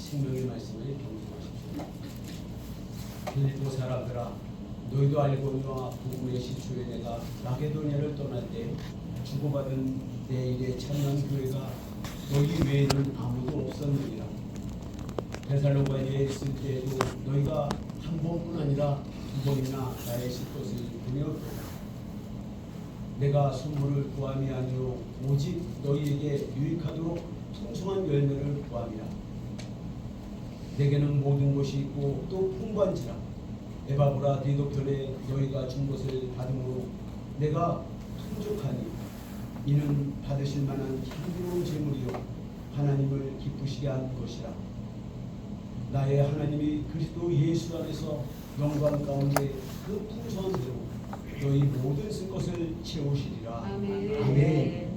생명의 말씀을 경청하십시오. 빌립보 사람들아, 너희도 알거니와 복음의 시초에 내가 마게도냐를 떠날 때 주고받은 내 일의 참여한 교회가 너희 외에는 아무도 없었느니라. 데살로니가에 있을 때에도 너희가 한 번뿐 아니라 두 번이나 나의 실것을 보내었도다. 내가 선물을 구함이 아니요 오직 너희에게 유익하도록 풍성한 열매를 구함이라. 내게는 모든 것이 있고 또 풍부한지라. 에바브라 디도편에 너희가 준 것을 받음으로 내가 풍족하니 이는 받으실 만한 향기로운 제물이요 하나님을 기쁘시게 한 것이라. 나의 하나님이 그리스도 예수 안에서 영광 가운데 그 풍성한 대로 너희 모든 쓸 것을 채우시리라. 아멘. 아멘.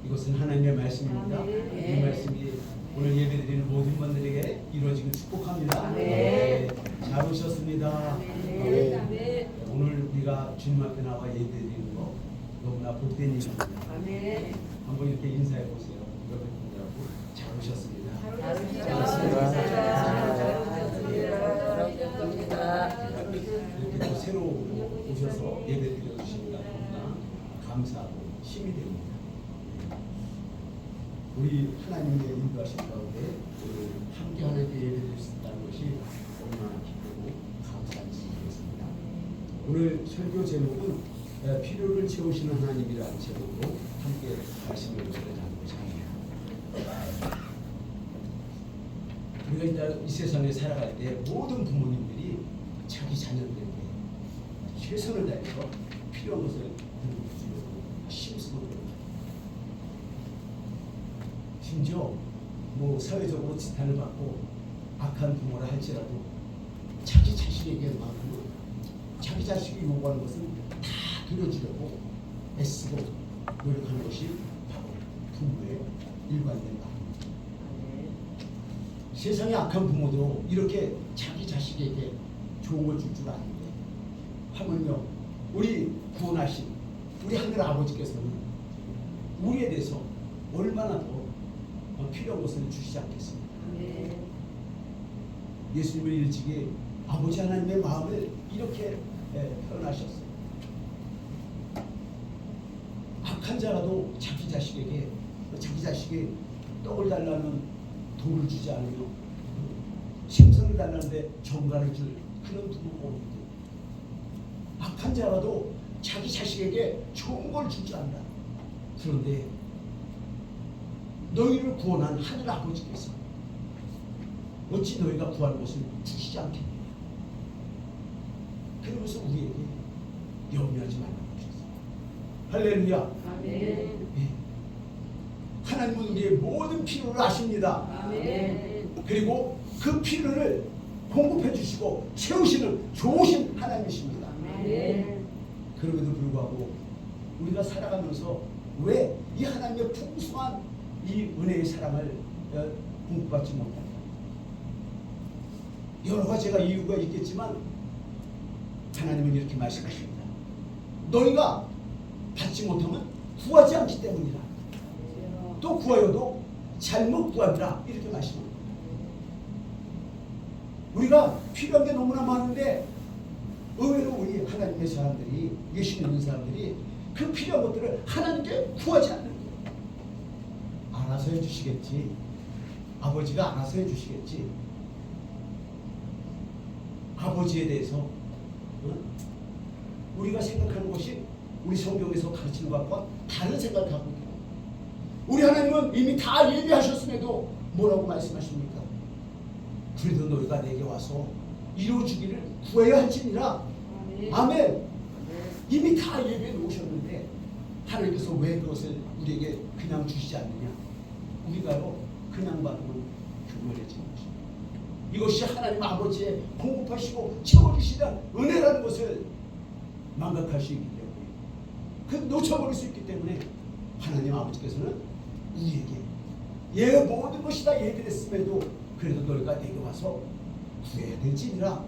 이것은 하나님의 말씀입니다. 아멘. 이 말씀이 오늘 예배드리는 모든 분들에게 이루어지길 축복합니다. 아멘. 잘 오셨습니다. 아멘. 아멘. 오늘 우리가 주님 앞에 나와 예배드리는 거 너무나 복된 일입니다. 아멘. 한번 이렇게 인사해 보세요. 옆에 분들하고 잘 오셨습니다. 이렇게 또 새로 오셔서 예배 드려주시니까 너무나 감사하고 힘이 됩니다. 우리 하나님의 인도하신 가운데 오늘 함께 하나님께 예배 드릴 수 있다는 것이 얼마나 기쁘고 감사한지 모르겠습니다. 오늘 설교 제목은 필요를 채우시는 하나님이라는 제목으로 함께 말씀을 전해드리고자 합니다. 우리가 일단 이 세상에 살아갈 때 모든 부모님들이 자기 자녀들에게 최선을 다해서 필요한 것을 주려고 힘쓰고 그럽니다. 심지어 뭐 사회적으로 지탄을 받고 악한 부모라 할지라도 자기 자식에게만큼은 자기 자식이 요구하는 것을 다 들어주려고 애쓰고 노력하는 것이 바로 부모의 일관된 마음입니다. 세상의 악한 부모도 이렇게 자기 자식에게 좋은 걸 줄 줄 아는데 하물며 우리 구원하신 우리 하늘 아버지께서는 우리에 대해서 얼마나 더 필요한 것을 주시지 않겠습니까? 예수님을 일찍이 아버지 하나님의 마음을 이렇게 표현하셨어요. 악한 자라도 자기 자식에게 자기 자식이 떡을 달라는 돌을 주지 않으며 생선을 달라는데 정갈을 줄 그런 부모가 없는데 악한 자라도 자기 자식에게 좋은 걸 주지 않는다. 그런데 너희를 구원한 하늘 아버지께서 어찌 너희가 구하는 것을 주시지 않겠느냐. 그러면서 우리에게 염려하지 말라고 하셨어요. 할렐루야. 아멘. 예. 하나님은 우리의 모든 필요를 아십니다. 아멘. 그리고 그 필요를 공급해 주시고 채우시는 좋으신 하나님이십니다. 아멘. 그럼에도 불구하고 우리가 살아가면서 왜 이 하나님의 풍성한 이 은혜의 사랑을 공급받지 못할까? 여러 가지가 이유가 있겠지만 하나님은 이렇게 말씀하십니다. 너희가 받지 못하면 구하지 않기 때문이라. 또 구하여도 잘못 구하리라. 이렇게 말씀합니다. 우리가 필요한 게 너무나 많은데 의외로 우리 하나님의 사람들이, 예수 믿는 사람들이 그 필요한 것들을 하나님께 구하지 않는 거예요. 알아서 해주시겠지. 아버지가 알아서 해주시겠지. 아버지에 대해서 우리가 생각하는 것이 우리 성경에서 가르치는 것과 다른 생각을 갖고 있다. 우리 하나님은 이미 다 예비하셨음에도 뭐라고 말씀하십니까? 그래도 너희가 내게 와서 이루어주기를 구해야 할지니라. 아멘. 이미 다 예비해 놓으셨는데 하나님께서 왜 그것을 우리에게 그냥 주시지 않느냐? 우리가요 그냥 받으면 교만해지는 것입니다. 이것이 하나님 아버지의 공급하시고 채워주시는 은혜라는 것을 망각할 수 있기 때문에 그 놓쳐버릴 수 있기 때문에 하나님 아버지께서는 우리에게 모든 것이 다 예비됐음에도 그래도 너희가 내게 와서 구해야 될지니라.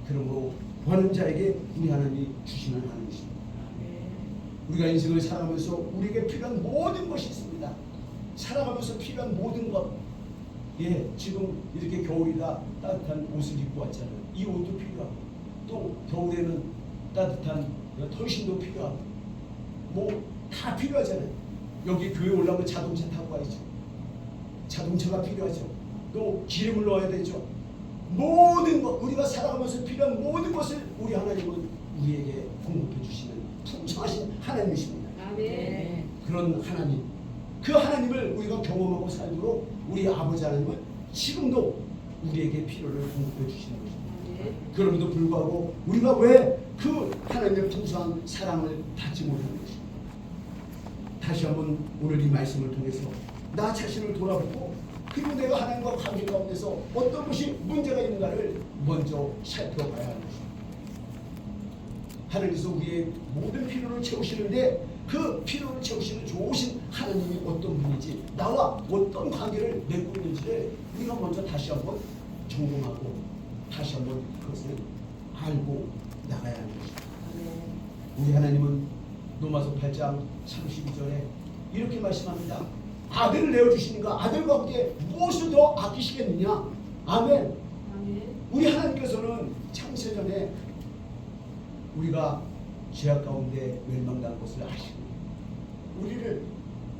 그러므로 구하는 자에게 우리 하나님이 주시는 하나님이십니다. 우리가 인생을 살아가면서 우리에게 필요한 모든 것이 있습니다. 살아가면서 필요한 모든 것 예, 지금 이렇게 겨울이다 따뜻한 옷을 입고 왔잖아요. 이 옷도 필요하고 또 겨울에는 따뜻한 털신도 필요하고 뭐 다 필요하잖아요. 여기 교회 올라오면 자동차 타고 와야죠. 자동차가 필요하죠. 또 기름을 넣어야 되죠. 모든 것, 우리가 살아가면서 필요한 모든 것을 우리 하나님은 우리에게 공급해 주시는 풍성하신 하나님이십니다. 아멘. 그런 하나님, 그 하나님을 우리가 경험하고 살도록 우리 아버지 하나님은 지금도 우리에게 필요를 공급해 주시는 것입니다. 아멘. 그럼에도 불구하고 우리가 왜 그 하나님의 풍성한 사랑을 받지 못하는 것입니까? 다시 한번 오늘 이 말씀을 통해서 나 자신을 돌아보고 그리고 내가 하나님과 관계 가운데서 어떤 것이 문제가 있는가를 먼저 살펴봐야 하는 것입니다. 하나님께서 우리의 모든 필요를 채우시는데 그 필요를 채우시는 좋으신 하나님이 어떤 분인지 나와 어떤 관계를 맺고 있는지를 우리가 먼저 다시 한번 점검하고 다시 한번 그것을 알고 나가야 하는 것입니다. 우리 하나님은 로마서 8장 32절에 이렇게 말씀합니다. 아들을 내어주시니까 아들과 함께 무엇을 더 아끼시겠느냐. 아멘. 아멘. 우리 하나님께서는 창세전에 우리가 죄악 가운데 멸망당한 것을 아시고 우리를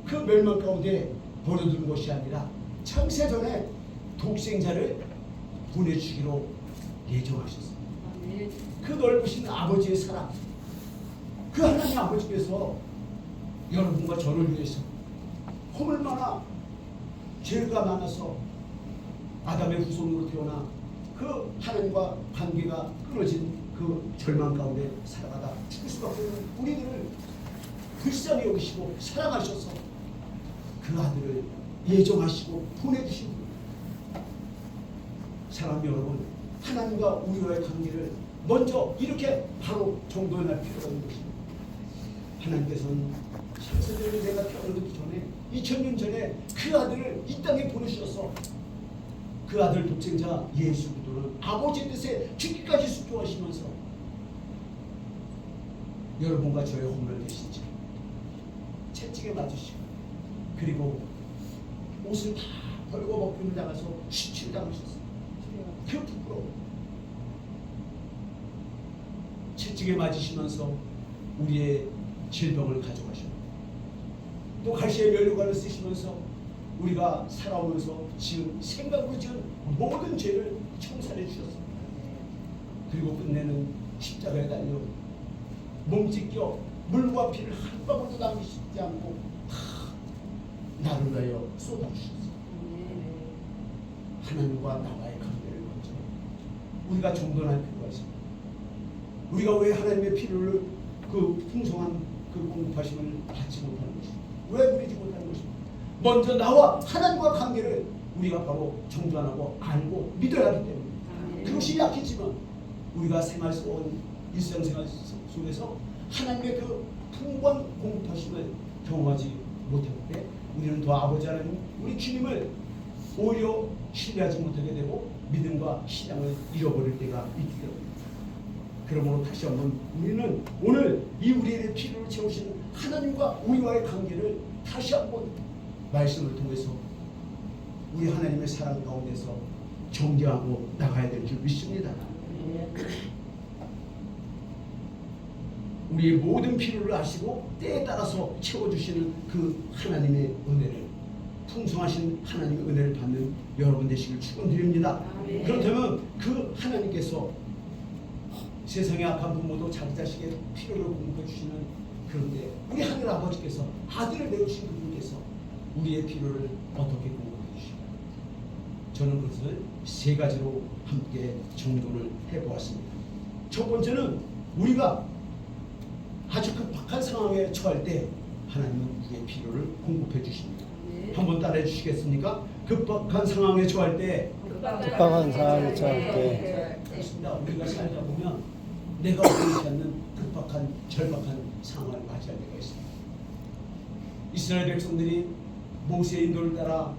그 멸망 가운데 버려두는 것이 아니라 창세전에 독생자를 보내주기로 예정하셨습니다. 아멘. 그 넓으신 아버지의 사랑, 그 하나님 아버지께서 여러분과 저를 위해서 허물만한 죄가 많아서 아담의 후손으로 태어나 그 하나님과 관계가 끊어진 그 절망 가운데 살아가다 죽을 수밖에 없는 우리들을 불쌍히 여기시고 사랑하셔서 그 아들을 예정하시고 보내주신 분. 사랑하는 여러분, 하나님과 우리와의 관계를 먼저 이렇게 바로 정돈할 필요가 있는 것입니다. 하나님께서는 창세전에 내가 태어나기 전에 2000년 전에 그 아들을 이 땅에 보내주셔서 그 아들 독생자 예수 그리스도는 아버지의 뜻에 죽기까지 순종하시면서 여러분과 저의 허물을 대신 죄 채찍에 맞으시고 그리고 옷을 다 벌고 벗김을 당해서 수치를 당하셨어요. 그 부끄러워 채찍에 맞으시면서 우리의 질병을 가져가셨고 또 갈시의 면류관을 쓰시면서 우리가 살아오면서 지금 생각으로 지은 모든 죄를 청산해 주셨습니다. 그리고 끝내는 십자가에 달려 몸 찢겨 물과 피를 한 방울도 남기지 않고 다 나를 위하여 쏟아주셨습니다. 하나님과 나와의 관계를 먼저 우리가 정돈할 필요가 있습니다. 우리가 왜 하나님의 필요를 그 풍성한 그 공급하심을 받지 못하는 것입니다. 왜 누리지 못하는 것입니다. 먼저 나와 하나님과 관계를 우리가 바로 정돈하고 알고 믿어야 하기 때문에 그것이 약했지만 우리가 생활 속 일상생활 속에서 하나님의 그 풍부한 공급하심을 경험하지 못할 때 우리는 더 아버지 하나님 우리 주님을 오히려 신뢰하지 못하게 되고 믿음과 신앙을 잃어버릴 때가 있기 때문입니다. 그러므로 다시 한번 우리는 오늘 이 우리의 필요를 채우시는 하나님과 우리와의 관계를 다시 한번 말씀을 통해서 우리 하나님의 사랑 가운데서 정죄하고 나가야 될 줄 믿습니다. 우리의 모든 필요를 아시고 때에 따라서 채워주시는 그 하나님의 은혜를 풍성하신 하나님의 은혜를 받는 여러분 되시길 축원드립니다. 그렇다면 그 하나님께서 세상의 악한 부모도 자기 자식의 필요를 공급해 주시는 그런데 우리 하늘 아버지께서 아들을 내주신 그분께서 우리의 필요를 어떻게 공급해 주실까요? 저는 그것을 세 가지로 함께 정돈을 해보았습니다. 첫 번째는 우리가 아주 급박한 상황에 처할 때 하나님은 우리의 필요를 공급해 주십니다. 한번 따라해 주시겠습니까? 급박한 상황에 처할 때 급박한 상황에 처할 때 그렇습니다. 우리가 살다 보면 내가 원치 않는 급박한 절박한 상황을 맞이할 때가 있습니다. 이스라엘 백성들이 모세의 인도를 따라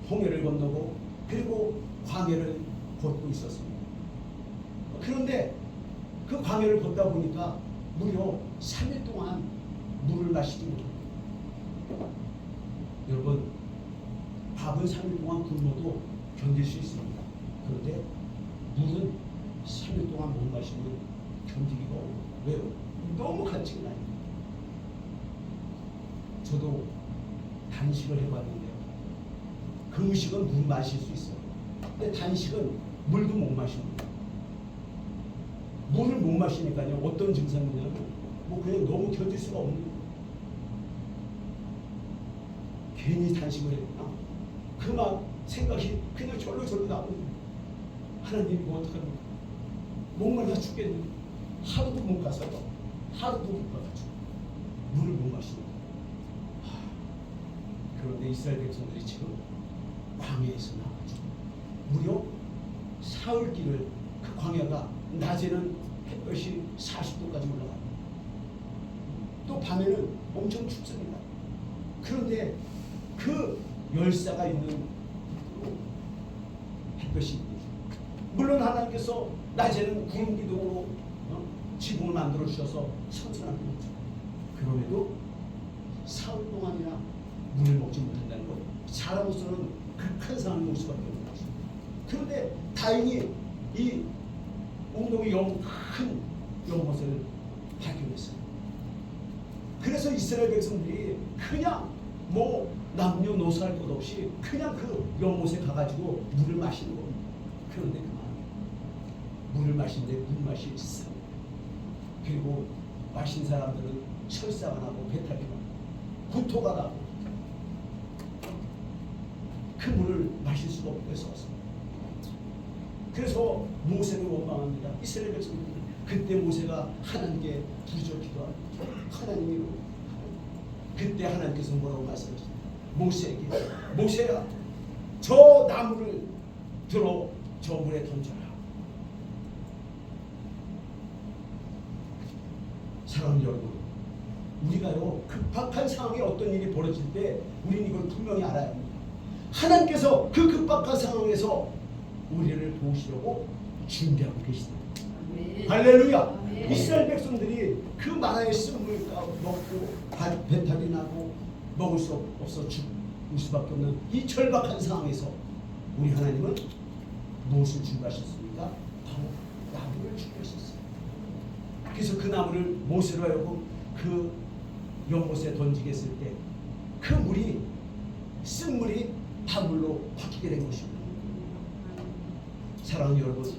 홍해를 건너고 그리고 광야를 걷고 있었습니다. 그런데 그 광야를 걷다 보니까 무려 3일 동안 물을 마시지 못합니다. 여러분, 밥을 그 3일 동안 굶어도 견딜 수 있습니다. 그런데 물은 3일 동안 못 마시면 견디기가 어려워요. 왜요? 너무 간증이 나요. 저도 단식을 해봤는데요. 그 음식은 물 마실 수 있어요. 근데 단식은 물도 못 마십니다. 물을 못 마시니까요. 어떤 증상이 있냐면 뭐 그냥 너무 견딜 수가 없는 거예요. 괜히 단식을 했구나. 그 막 생각이 그냥 절로 나오는 거예요. 하나님 이거 어떡합니까? 목말라 죽겠는데 하루도 못 가서요. 하루도 못 가가지고 물을 못 마시는 거예요. 그런데 이스라엘 백성들이 지금 광야에서 나와가지고 무려 사흘길을 그 광야가 낮에는 햇볕이 40도까지 올라가요. 또 밤에는 엄청 춥습니다. 그런데 그 열사가 있는 햇볕이 있죠. 물론 하나님께서 낮에는 구름 기둥으로 지붕을 만들어 주셔서 선선한 거죠. 그럼에도 사흘 동안이나 물을 먹지 못한다는 것, 사람으로서는 극한 상황이 올 수밖에 없는 거죠. 그런데 다행히 이 웅동이 큰 연못을 발견했어요. 그래서 이스라엘 백성들이 그냥 뭐 남녀노소 할 것 없이 그냥 그 연못에 가가지고 물을 마시는 겁니다. 그런데 그만 물을 마시는데 물맛이 있어요. 그리고 마신 사람들은 철사가 나고 배탈이 나고 구토가 나고 그 물을 마실 수가 없게 썼습니다. 그래서 모세를 원망합니다. 이스라엘 백성들이 그때 모세가 하나님께 부르짖어 기도합니다. 하나님이 그때 하나님께서 뭐라고 말씀하셨습니까? 모세에게 모세야 저 나무를 들어 저 물에 던져라. 사랑하는 여러분, 우리가요 급박한 상황에 어떤 일이 벌어질 때 우리는 이걸 분명히 알아야 합니다. 하나님께서 그 급박한 상황에서 우리를 도우시려고 준비하고 계시다. 할렐루야. 아멘. 이스라엘 백성들이 그 마라의 쓴물 먹고 배탈이 나고 먹을 수 없어 죽을 수밖에 없는 이 절박한 상황에서 우리 하나님은 무엇을 준비하셨습니까? 바로 나무를 준비하셨어요. 그래서 그 나무를 모세로 하여금 그 연못에 던지게 했을 때 그 물이 쓴물이 바물로 바뀌게 된 것입니다. 사랑하는 여러분,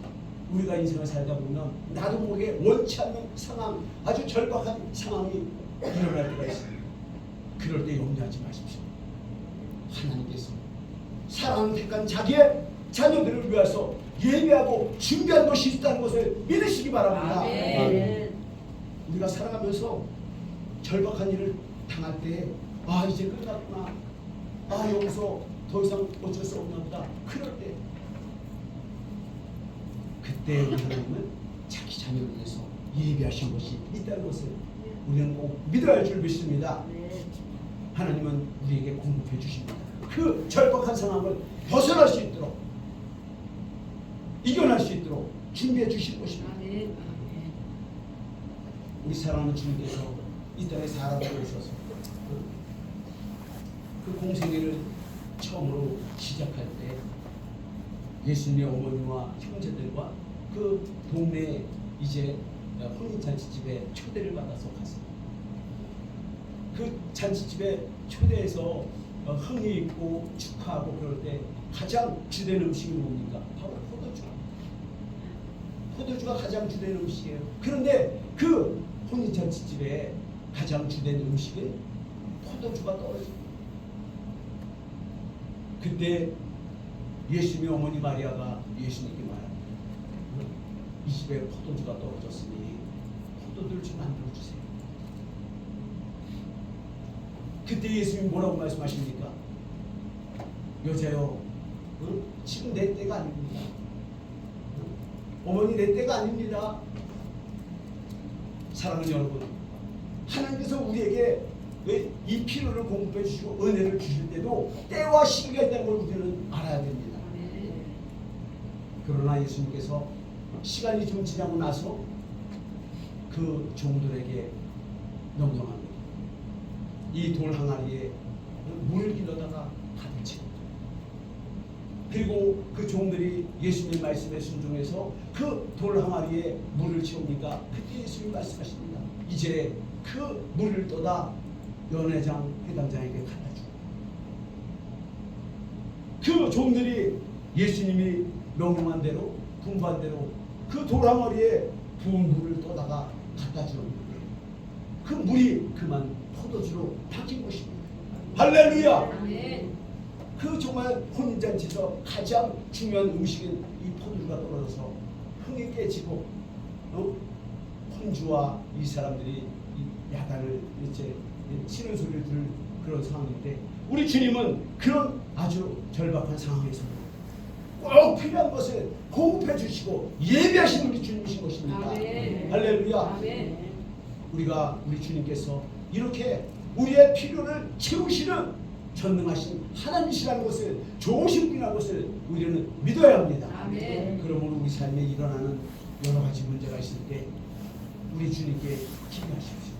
우리가 인생을 살다 보면 나도 모르게 원치 않는 상황, 아주 절박한 상황이 일어날 때가 있습니다. 그럴 때 염려하지 마십시오. 하나님께서 사랑하는 택한 자기의 자녀들을 위해서 예배하고 준비한 것이 있다는 것을 믿으시기 바랍니다. 아멘. 우리가 살아가면서 절박한 일을 당할 때 아 이제 끝났구나, 아 여기서 더 이상 어쩔 수 없나 보다, 그럴 때 그때 우리 하나님은 자기 자녀를 위해서 예비하신 것이 있다는 것을 우리는 꼭 믿어야 할 줄 믿습니다. 하나님은 우리에게 공급해 주십니다. 그 절박한 상황을 벗어날 수 있도록, 이겨낼 수 있도록 준비해 주실 것입니다. 우리 사랑하는 주님께서 이 땅에 사람으로 오셔서 그 공생애를 처음으로 시작할 때 예수님의 어머니와 형제들과 그 동네 이제 혼인잔치집에 초대를 받아서 갔습니다. 그 잔치집에 초대해서 흥이 있고 축하하고 그럴 때 가장 주된 음식이 뭡니까? 바로 포도주. 포도주가 가장 주된 음식이에요. 그런데 그 혼인잔치집에 가장 주된 음식은 포도주가 떨어집니다. 그때 예수님의 어머니 마리아가 예수님께 말합니다. 이 집에 포도주가 떨어졌으니 포도주를 좀 만들어 주세요. 그때 예수님이 뭐라고 말씀하십니까? 여자여, 지금 내 때가 아닙니다. 어머니 내 때가 아닙니다. 사랑하는 여러분, 하나님께서 우리에게 왜 이 필요를 공급해 주시고 은혜를 주실 때도 때와 시기가 있다는 걸 우리는 알아야 됩니다. 그러나 예수님께서 시간이 좀 지나고 나서 그 종들에게 명령합니다. 이 돌 항아리에 물을 길러다가 가득 채웁니다. 그리고 그 종들이 예수님 말씀에 순종해서 그 돌 항아리에 물을 채웁니까? 그때 예수님 말씀하십니다. 이제 그 물을 떠다 연회장 회당장에게 갖다 주. 그 종들이 예수님이 명령한 대로 분부한 대로 그 돌 항아리에 부은 물을 떠다가 갖다 주는 거예요. 그 물이 그만 포도주로 바뀐 것입니다. 할렐루야. 아멘. 그 정말 혼인잔치에서 가장 중요한 음식인 이 포도주가 떨어져서 흥이 깨지고 혼주와 이 사람들이 이 야단을 이제 치는 소리를 들을 그런 상황인데 우리 주님은 그런 아주 절박한 상황에서 꼭 필요한 것을 공급해 주시고 예비하신 우리 주님이신 것입니다. 아멘. 할렐루야. 아멘. 우리 주님께서 이렇게 우리의 필요를 채우시는 전능하신 하나님이시라는 것을 좋으신 분이라는 것을 우리는 믿어야 합니다. 아멘. 그러므로 우리 삶에 일어나는 여러 가지 문제가 있을 때 우리 주님께 기도하십시오.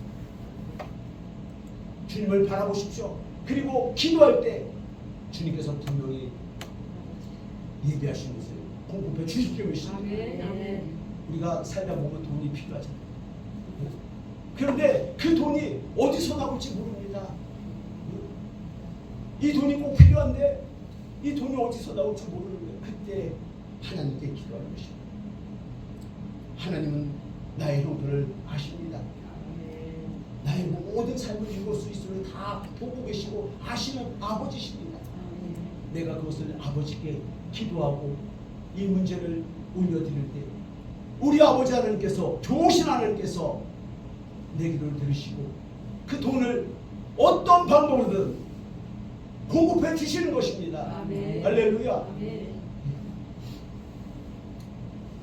주님을 바라보십시오. 그리고 기도할 때 주님께서 분명히 예비하신 것을 공급해 주십시오. 아멘. 아멘. 우리가 살다 보면 돈이 필요하잖아요. 그런데 그 돈이 어디서 나올지 모릅니다. 이 돈이 꼭 필요한데 이 돈이 어디서 나올지 모르는데 그때 하나님께 기도하는 것입니다. 하나님은 나의 형편을 아십니다. 나의 모든 삶을 이룰 수 있음을 다 보고 계시고 아시는 아버지십니다. 내가 그것을 아버지께 기도하고 이 문제를 올려드릴 때 우리 아버지 하나님께서 좋으신 하나님께서 내 기도를 들으시고 그 돈을 어떤 방법으로든 공급해 주시는 것입니다. 아멘. 할렐루야. 아멘.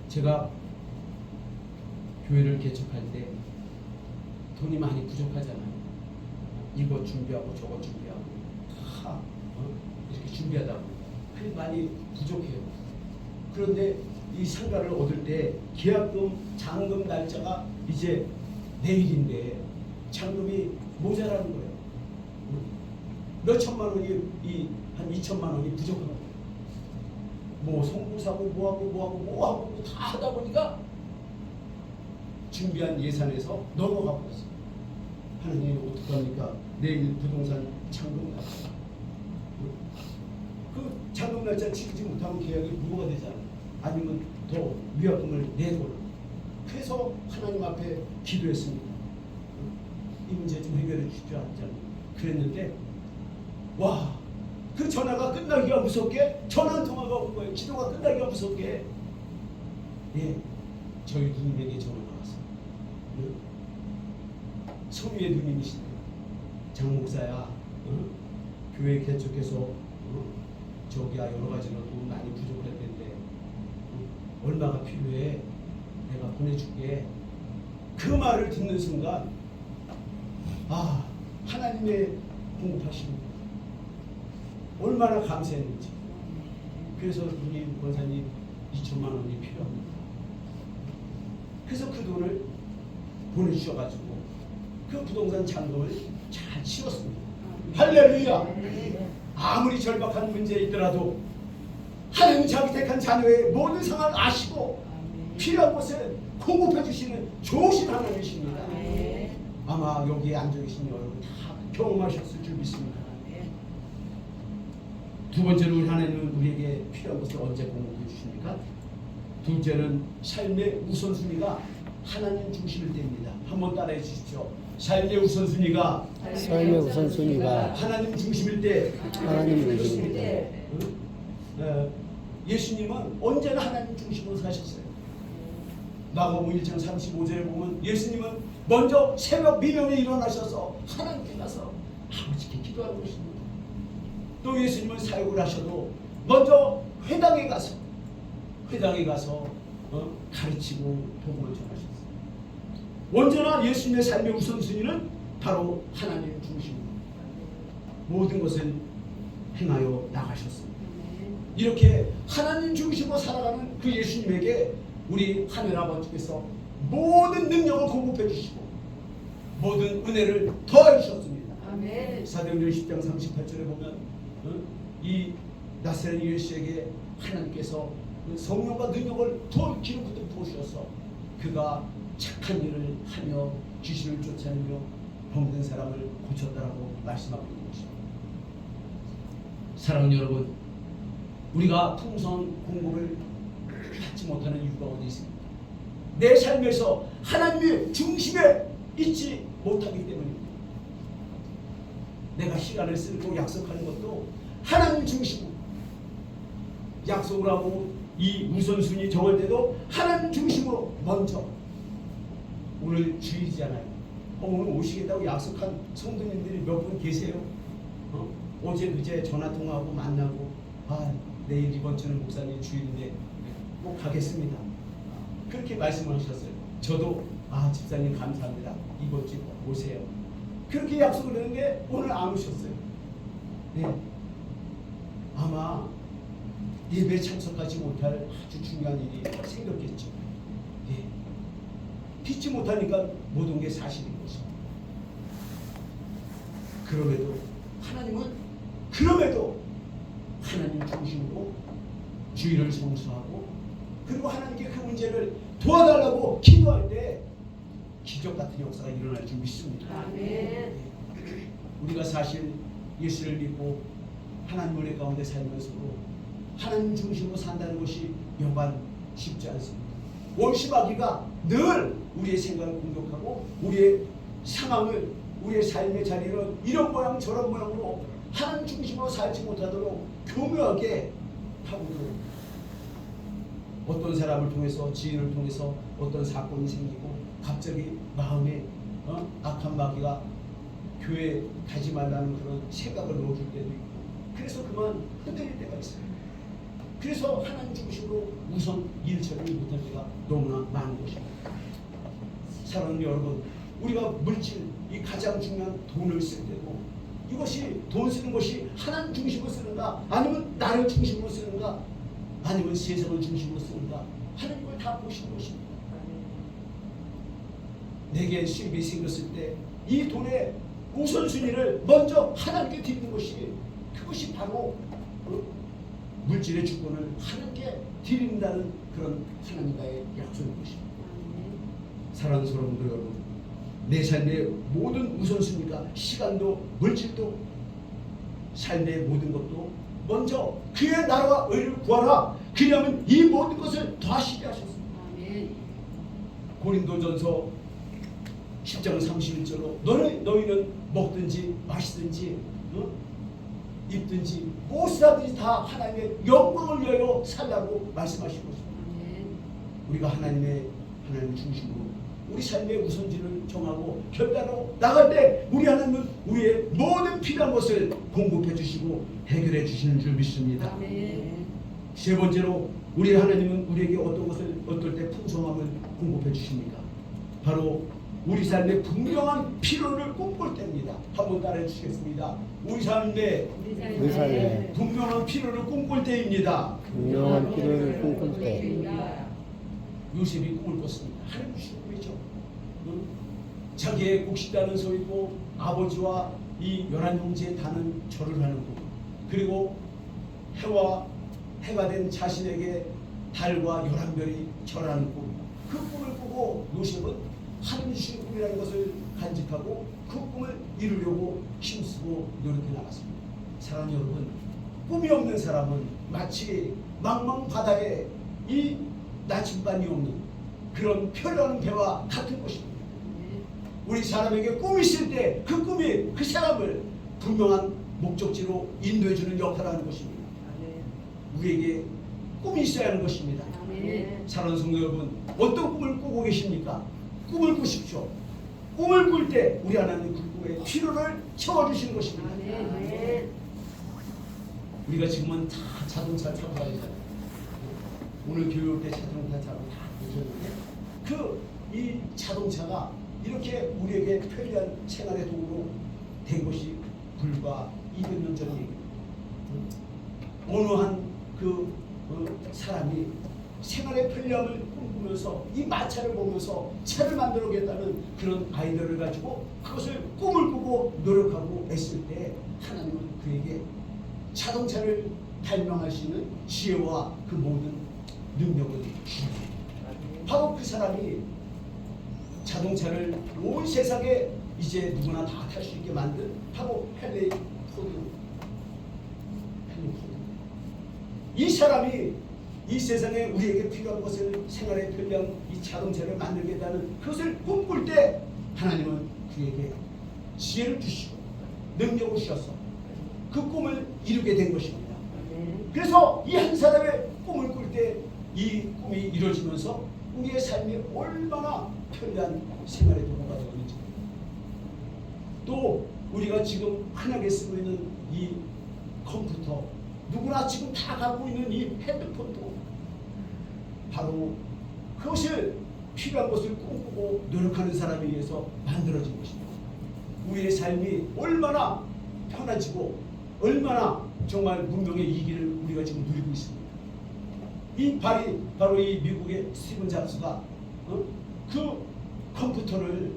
제가 교회를 개척할 때 돈이 많이 부족하잖아요. 이거 준비하고 저거 준비하고 다 이렇게 준비하다 보니 많이 부족해요. 그런데 이 상가를 얻을 때 계약금, 잔금 날짜가 이제 내일인데 잔금이 모자라는 거예요. 몇 천만 원이 한 2천만 원이 부족한 거예요. 뭐 송부 사고 뭐하고 다 하다 보니까 준비한 예산에서 넘어가 버렸어요. 하나님 어떡합니까? 내일 부동산 잔금 날짜. 그 잔금 날짜 치르지 못하면 계약이 무효가 되잖아요. 아니면 더 위약금을 내도록. 그래서 하나님 앞에 기도했습니다. 이 문제 좀 해결해 주십시오. 하잖아요. 그랬는데 와, 그 전화가 끝나기가 무섭게 전화 통화가 온 거예요. 기도가 끝나기가 무섭게. 예, 저희 누님에게 전화가 왔어요. 성유의 누님이신데 장 목사야, 교회 개척해서 저기야 여러 가지로 돈 많이 부족할 텐데 얼마가 필요해? 내가 보내줄게. 그 말을 듣는 순간 아, 하나님의 공급하십니다. 얼마나 감사했는지. 그래서 누님 권사님 2천만 원이 필요합니다. 그래서 그 돈을 보내주셔가지고 그 부동산 잔금을 잘 치렀습니다. 할렐루야. 아무리 절박한 문제에 있더라도 하나님 자기 택한 자녀의 모든 상황을 아시고 필요한 곳에 공급해 주시는 좋으신 하나님이십니다. 아마 여기에 앉아 계신 여러분 다 경험하셨을 줄 믿습니다. 두 번째로 우리 하나님은 우리에게 필요한 것을 언제 공급해 주십니까? 둘째는 삶의 우선순위가 하나님 중심일 때입니다. 한번 따라해 주십시오. 삶의 우선순위가 하나님 중심일 때 하나님 중심일 때 예수님은 언제나 하나님 중심으로 사셨어요. 마가복음 1장 35절에 보면 예수님은 먼저 새벽 미명에 일어나셔서 하나님께 가서 아버지께 기도하는 것입니다. 또 예수님은 사역을 하셔도 먼저 회당에 가서 가르치고 복음을 전하셨어요. 언제나 예수님의 삶의 우선순위는 바로 하나님 중심입니다. 모든 것을 행하여 나가셨습니다. 이렇게 하나님 중심으로 살아가는 그 예수님에게 우리 하늘 아버지께서 모든 능력을 공급해 주시고 모든 은혜를 더해 주셨습니다. 아멘. 사도행전 10장 38절에 보면 이 나사렛 예수에게 하나님께서 그 성령과 능력을 기름부터 부으셔서 그가 착한 일을 하며 귀신을 쫓아내며 병든 사람을 고쳤다라고 말씀하고 있는 것입니다. 사랑하는 여러분, 우리가 풍성한 공급을 받지 못하는 이유가 어디 있습니까? 내 삶에서 하나님의 중심에 있지 못하기 때문입니다. 내가 시간을 쓰고 약속하는 것도 하나님 중심으로 약속을 하고 이 우선순위 정할 때도 하나님 중심으로 먼저. 오늘 주일이잖아요. 오늘 오시겠다고 약속한 성도님들이 몇 분 계세요? 어제 그제 전화통화하고 만나고 내일 이번 주는 목사님 주일인데 꼭 가겠습니다. 그렇게 말씀을 하셨어요. 저도 집사님 감사합니다. 이번 주 오세요. 그렇게 약속을 했는데 오늘 안 오셨어요. 네. 아마 예배에 참석하지 못할 아주 중요한 일이 생겼겠죠. 예. 믿지 못하니까 못 온 게 사실인 거죠. 그럼에도 하나님 중심으로 주의를 성수하고 그리고 하나님께 그 문제를 도와달라고 기도할 때 기적 같은 역사가 일어날 줄 믿습니다. 아멘. 우리가 사실 예수를 믿고 하나님 은혜 가운데 살면서도 하나님 중심으로 산다는 것이 여간 쉽지 않습니다. 원수마귀가 늘 우리의 생각을 공격하고 우리의 상황을, 우리의 삶의 자리를 이런 모양 저런 모양으로 하나님 중심으로 살지 못하도록 교묘하게 파고들어요. 어떤 사람을 통해서, 지인을 통해서 어떤 사건이 생기고 갑자기 마음에 악한 마귀가 교회 가지 말라는 그런 생각을 넣어줄 때도 있고, 그래서 그만 흔들릴 때가 있어요. 그래서 하나님 중심으로 우선 일 처리를 못할 때가 너무나 많은 것입니다. 사랑하는 여러분, 우리가 물질, 이 가장 중요한 돈을 쓸 때도 이것이 돈 쓰는 것이 하나님 중심으로 쓰는가, 아니면 나를 중심으로 쓰는가, 아니면 세상을 중심으로 쓰는가, 하나님을 다 보시는 것입니다. 내게 수입이 생겼을 때 이 돈의 우선순위를 먼저 하나님께 드리는 것이, 그것이 바로 물질의 주권을 하나님께 드린다는 그런 하나님과의 약속인 것입니다. 사랑하는 성도 여러분, 내 삶의 모든 우선순위가 시간도 물질도 삶의 모든 것도 먼저 그의 나라와 의를 구하라. 그러면 이 모든 것을 더하시게 하셨습니다. 고린도전서 10장 31절로 너희는 먹든지 마시든지 입든지 무엇이라든지 다 하나님의 영광을 위하여 살라고 말씀하신 것입니다. 우리가 하나님 중심으로 우리 삶의 우선지를 정하고 결단하고 나갈 때 우리 하나님은 우리의 모든 필요한 것을 공급해 주시고 해결해 주시는 줄 믿습니다. 세 번째로 우리 하나님은 우리에게 어떤 것을 어떨 때 풍성함을 공급해 주십니까? 바로 우리 삶의 분명한 필요를 꿈꿀 때입니다. 한번 따라해 주시겠습니다. 우리 삶의 분명한 필요를 꿈꿀 때입니다. 분명한 필요를 꿈꿀 때. 요셉이 꿈을 꿨습니다. 하나님 주신 꿈이죠. 자기의 곡식다는 소리고 아버지와 이 11형제의 다는 절을 하는 꿈, 그리고 해가 된 자신에게 달과 11별이 절하는 꿈, 그 꿈을 꾸고 요셉은 하나님 주신 꿈이라는 것을 간직하고 그 꿈을 이루려고 힘쓰고 노력해 나갔습니다. 사랑하는 여러분, 꿈이 없는 사람은 마치 망망바다에 이 나침반이 없는 그런 표현하는 배와 같은 것입니다. 우리 사람에게 꿈이 있을 때 그 꿈이 그 사람을 분명한 목적지로 인도해주는 역할을 하는 것입니다. 우리에게 꿈이 있어야 하는 것입니다. 사랑하는 성도 여러분, 어떤 꿈을 꾸고 계십니까? 꿈을 꾸십시오. 꿈을 꿀 때 우리 하나님 그 꿈의 필요를 채워주시는 것입니다. 우리가 지금은 다 자동차 타고 다니잖아요. 오늘 교회 올 때 자동차 타고 다 보셨는데 이 자동차가 이렇게 우리에게 편리한 생활의 도구로 된 것이 불과 200년 전 얘기입니다. 어느 한 사람이 생활의 편리함을 꿈꾸면서 이 마차를 보면서 차를 만들어보겠다는 그런 아이디어를 가지고 그것을 꿈을 꾸고 노력하고 애쓸 때 하나님은 그에게 자동차를 발명할 수 있는 지혜와 그 모든 능력을 주십니다. 바로 그 사람이 자동차를 온 세상에 이제 누구나 다 탈 수 있게 만든 바로 헨리 포드. 이 사람이 이 세상에 우리에게 필요한 것을 생활에 편리한 이 자동차를 만들겠다는 그것을 꿈꿀 때 하나님은 그에게 지혜를 주시고 능력을 주셔서 그 꿈을 이루게 된 것입니다. 그래서 이 한 사람의 꿈을 꿀 때 이 꿈이 이루어지면서 우리의 삶이 얼마나 편리한 생활의 도구가 되었는지, 또 우리가 지금 흔하게 쓰고 있는 이 컴퓨터, 누구나 지금 다 갖고 있는 이 핸드폰도 바로 그것을 필요한 것을 꿈꾸고 노력하는 사람에 의해서 만들어진 것입니다. 우리의 삶이 얼마나 편해지고 얼마나 정말 문명의 이기를 우리가 지금 누리고 있습니다. 바로 이 미국의 스티븐 잡스가 그 컴퓨터를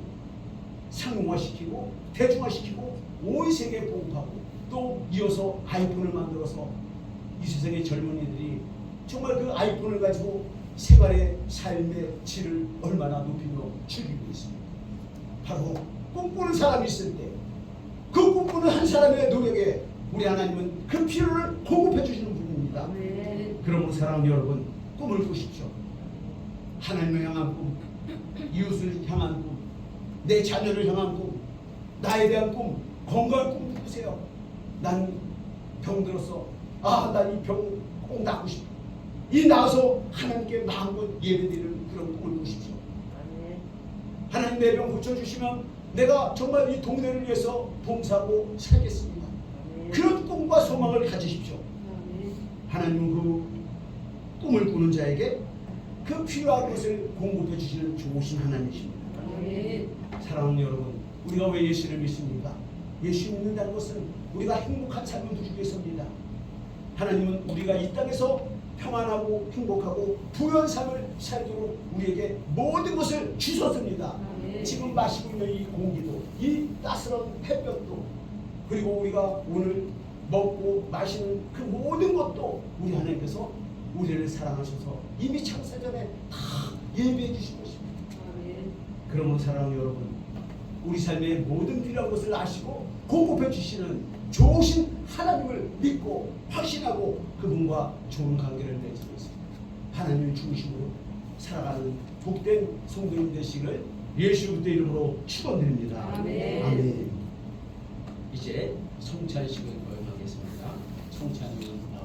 상용화시키고 대중화시키고 온 세계에 보급하고 또 이어서 아이폰을 만들어서 이 세상의 젊은이들이 정말 그 아이폰을 가지고 생활의 삶의 질을 얼마나 높이며 즐기고 있습니다. 바로 꿈꾸는 사람이 있을 때 그 꿈꾸는 한 사람의 노력에 우리 하나님은 그 필요를 공급해 주시는 분입니다. 그러므로 사랑하는 여러분, 꿈을 꾸십시오. 하나님을 향한 꿈, 이웃을 향한 꿈, 내 자녀를 향한 꿈, 나에 대한 꿈, 건강한 꿈 꾸세요. 난 병들었어. 난 이 병 꼭 낫고 싶어. 이 나아서 하나님께 마음껏 예배드리는 그런 꿈을 꾸십시오. 하나님 내 병 고쳐주시면 내가 정말 이 동네를 위해서 봉사하고 살겠습니다. 그런 꿈과 소망을 가지십시오. 하나님은 그 꿈을 꾸는 자에게 그 필요한 것을 공급해 주시는 좋으신 하나님이십니다. 사랑하는 여러분, 우리가 왜 예수를 믿습니까? 예수 믿는다는 것은 우리가 행복한 삶을 누리기 위해서입니다. 하나님은 우리가 이 땅에서 평안하고 행복하고 부유한 삶을 살도록 우리에게 모든 것을 주셨습니다. 지금 마시고 있는 이 공기도, 이 따스러운 햇볕도, 그리고 우리가 오늘 먹고 마시는 그 모든 것도 우리 하나님께서 우리를 사랑하셔서 이미 창세전에 다 예비해 주신 것입니다. 그러므로 사랑하는 여러분, 우리 삶의 모든 필요한 것을 아시고 공급해 주시는 좋으신 하나님을 믿고 확신하고 그분과 좋은 관계를 맺고 있습니다. 하나님을 중심으로 살아가는 복된 성도님 되시기를 예수 그리스도의 이름으로 축원드립니다. 아멘. 이제 성찬식을 거행하겠습니다. 성찬은